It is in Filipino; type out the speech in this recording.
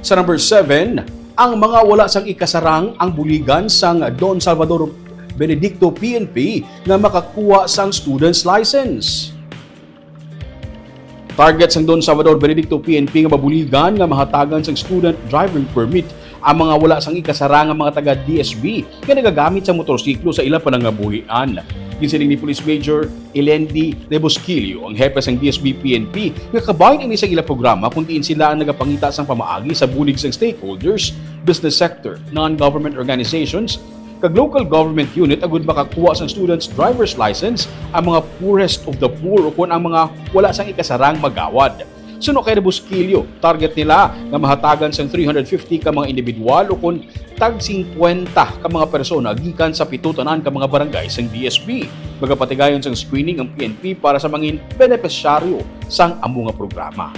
Sa number 7, ang mga wala sang ikasarang ang buligan sang Don Salvador Benedicto PNP nga makakuha sang student's license. Target sang Don Salvador Benedicto PNP nga mabuligan nga mahatagan sang student driving permit ang mga wala sang ikasarang nga mga taga DSB nga nagagamit sa motorsiklo sa ilang panangabuhian. Ginsiling ni Police Major Elendi Rebosquillo, ang hepe sang DSB PNP, nga kabahin ini sa ilang programa kung diin sila ang nagapangita sang pamaagi sa bulig sang stakeholders, business sector, non-government organizations, kag local government unit agud makakuha sang students driver's license ang mga poorest of the poor o kun ang mga wala sang ikasarang magawad. Suno kay Rebosquillo, target nila nga mahatagan sang 350 ka mga individual o kun tag 50 ka mga persona gikan sa pitutanan ka mga barangay sang DSB. Magapatigayon sang screening ang PNP para sa mga benepisyaryo sang amo nga programa.